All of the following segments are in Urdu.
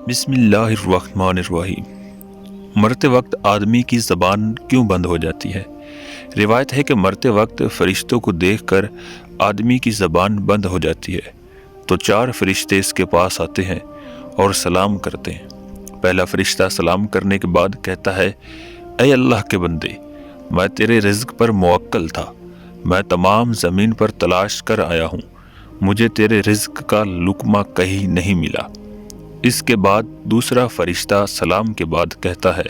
بسم اللہ الرحمن الرحیم۔ مرتے وقت آدمی کی زبان کیوں بند ہو جاتی ہے؟ روایت ہے کہ مرتے وقت فرشتوں کو دیکھ کر آدمی کی زبان بند ہو جاتی ہے تو 4 فرشتے اس کے پاس آتے ہیں اور سلام کرتے ہیں۔ پہلا فرشتہ سلام کرنے کے بعد کہتا ہے، اے اللہ کے بندے، میں تیرے رزق پر موکل تھا، میں تمام زمین پر تلاش کر آیا ہوں، مجھے تیرے رزق کا لقمہ کہیں نہیں ملا۔ اس کے بعد دوسرا فرشتہ سلام کے بعد کہتا ہے،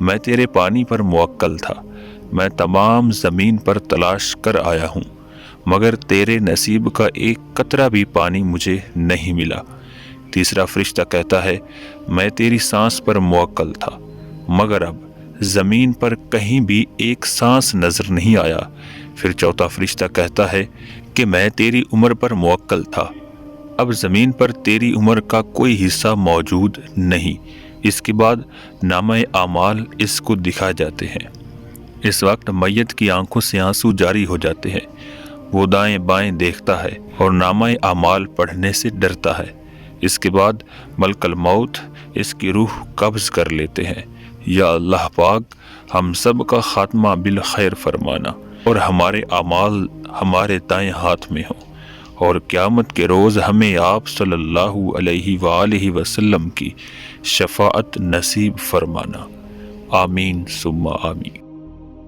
میں تیرے پانی پر موکل تھا، میں تمام زمین پر تلاش کر آیا ہوں، مگر تیرے نصیب کا ایک قطرہ بھی پانی مجھے نہیں ملا۔ تیسرا فرشتہ کہتا ہے، میں تیری سانس پر موکل تھا، مگر اب زمین پر کہیں بھی ایک سانس نظر نہیں آیا۔ پھر چوتھا فرشتہ کہتا ہے کہ میں تیری عمر پر موکل تھا، اب زمین پر تیری عمر کا کوئی حصہ موجود نہیں۔ اس کے بعد نامہ اعمال اس کو دکھا جاتے ہیں۔ اس وقت میت کی آنکھوں سے آنسو جاری ہو جاتے ہیں، وہ دائیں بائیں دیکھتا ہے اور نامہ اعمال پڑھنے سے ڈرتا ہے۔ اس کے بعد ملک الموت اس کی روح قبض کر لیتے ہیں۔ یا اللہ پاک، ہم سب کا خاتمہ بالخیر فرمانا اور ہمارے اعمال ہمارے دائیں ہاتھ میں ہوں، اور قیامت کے روز ہمیں آپ صلی اللہ علیہ وآلہ وسلم کی شفاعت نصیب فرمانا۔ آمین ثم آمین۔